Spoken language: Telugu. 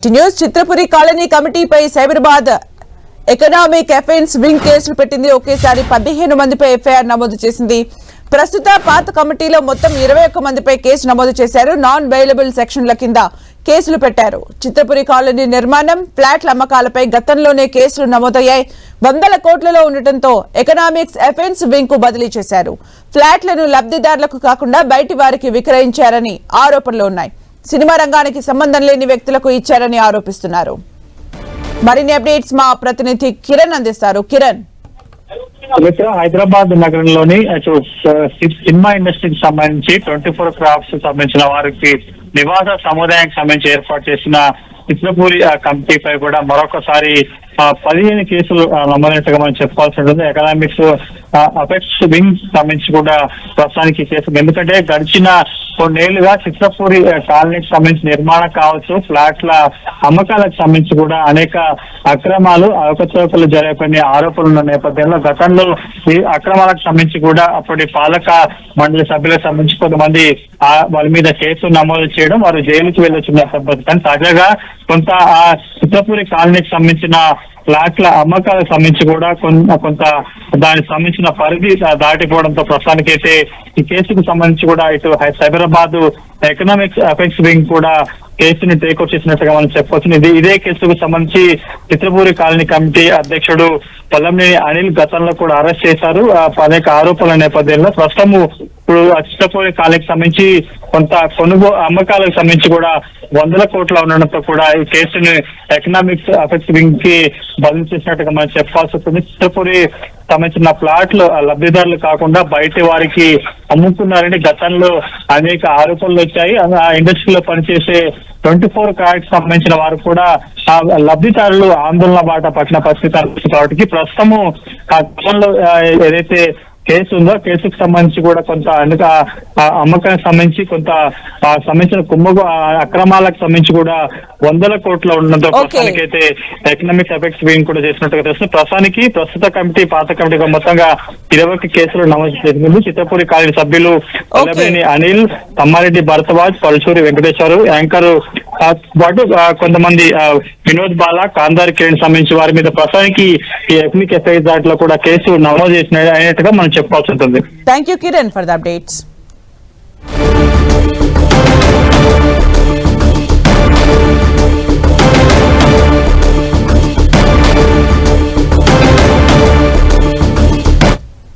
న్యూస్ చిత్రపురి కాలనీ కమిటీపై సైబరాబాద్ ఎకనామిక్ అఫెన్స్ వింగ్ కేసులు పెట్టింది. ఒకేసారి 15 మందిపై ఎఫ్ఐఆర్ నమోదు చేసింది. ప్రస్తుత పాత కమిటీలో మొత్తం 21 మందిపై కేసు నమోదు చేశారు. నాన్ బెయిలబుల్ సెక్షన్ల కింద కేసులు పెట్టారు. చిత్రపురి కాలనీ నిర్మాణం, ఫ్లాట్ల అమ్మకాలపై గతంలోనే కేసులు నమోదయ్యాయి. 100 కోట్లలో ఉండటంతో ఎకనామిక్స్ అఫెన్స్ వింగ్ కు బదిలీ చేశారు. ఫ్లాట్లను లబ్ధిదారులకు కాకుండా బయటి వారికి విక్రయించారని ఆరోపణలు ఉన్నాయి. సినిమా రంగానికి సంబంధం లేని వ్యక్తులకు ఇచ్చారని ఆరోపిస్తున్నారు. మరిన్ని అప్డేట్స్ మా ప్రతినిధి కిరణ్ అందిస్తారు. కిరణ్, హైదరాబాద్ నగరంలోని సినిమా ఇండస్ట్రీకి సంబంధించి 24 క్రాఫ్ట్స్ సంబంధించిన వారికి నివాస సముదాయానికి సంబంధించి ఏర్పాటు చేసిన చిత్రపూరి కమిటీపై కూడా మరొకసారి 15 కేసులు నమోదైనట్టుగా మనం చెప్పాల్సి ఉంటుంది. ఎకనామిక్స్ అఫెక్ట్స్ వింగ్ సంబంధించి కూడా ప్రస్తుతానికి కేసు, ఎందుకంటే గడిచిన కొన్నేళ్లుగా చిత్రపూరి కాలనీకి సంబంధించి నిర్మాణం కావచ్చు, ఫ్లాట్ల అమ్మకాలకు సంబంధించి కూడా అనేక అక్రమాలు, అవకతవకలు జరిగే ఆరోపణలు ఉన్న నేపథ్యంలో గతంలో ఈ అక్రమాలకు సంబంధించి కూడా అప్పటి పాలక మండలి సభ్యులకు సంబంధించి కొంతమంది వాళ్ళ మీద కేసు నమోదు చేయడం, వారు జైలుకి వెళ్ళొచ్చిన సంబంధించి. కానీ తాజాగా కొంత ఆ చిత్రపూరి కాలనీకి సంబంధించిన ఫ్లాట్ల అమ్మకాలకు సంబంధించి కూడా కొంత దానికి సంబంధించిన పరిధి దాటిపోవడంతో ప్రస్తుతానికైతే ఈ కేసుకు సంబంధించి కూడా ఇటు సైబరాబాద్ ఎకనామిక్స్ అఫెక్ట్స్ వింగ్ కూడా కేసుని టేకౌట్ చేసినట్టుగా మనం చెప్పవచ్చు. ఇదే కేసుకు సంబంధించి చిత్రపూరి కాలనీ కమిటీ అధ్యక్షుడు పొల్లంనేని అనిల్ గతంలో కూడా అరెస్ట్ చేశారు. అనేక ఆరోపణల నేపథ్యంలో ప్రస్తుతము ఇప్పుడు చిత్రపూరి కాలనీకి సంబంధించి కొంత అమ్మకాలకు సంబంధించి కూడా 100 కోట్ల ఉండడంతో కూడా ఈ కేసుని ఎకనామిక్స్ అఫెక్ట్స్ వింగ్ కి బదిలీ చేసినట్టుగా మనం చెప్పాల్సి వస్తుంది. చిత్రపూరి సంబంధించిన ప్లాట్లు లబ్ధిదారులు కాకుండా బయట వారికి అమ్ముకున్నారని గతంలో అనేక ఆరోపణలు వచ్చాయి. ఆ ఇండస్ట్రీలో పనిచేసే 24 క్రాఫ్ట్స్ సంబంధించిన వారు కూడా లబ్ధిదారులు ఆందోళన బాట పట్టిన పరిస్థితి కాబట్టి ప్రస్తుతము ఏదైతే కేసు ఉందో కేసుకు సంబంధించి కూడా కొంత అమ్మకానికి సంబంధించి కొంత సంబంధించిన అక్రమాలకు సంబంధించి కూడా 100 కోట్ల ఉండడంతో ప్రస్తుతానికైతే ఎకనామిక్ ఎఫెక్ట్స్ వింగ్ కూడా చేసినట్టుగా తెలుస్తుంది. ప్రస్తుత కమిటీ, పాత కమిటీ మొత్తంగా 20 కేసులు నమోదు చేసింది. చిత్రపూరి కాలనీ సభ్యులు పొల్లంనేని అనిల్, తమ్మారెడ్డి భరద్వాజ్, పలుచూరి వెంకటేశ్వరు, యాంకర్ పాటు కొంతమంది వినోద్ బాలా, కాందారి కిరణ్ సంబంధించి వారి మీద ప్రస్తుతానికి ఈ ఎకనామిక్ ఎఫ్ఐఆర్ దాంట్లో కూడా కేసు నమోదు అయినట్టుగా మనం చెప్పాల్సి ఉంటుంది. Thank you Kiran for the updates.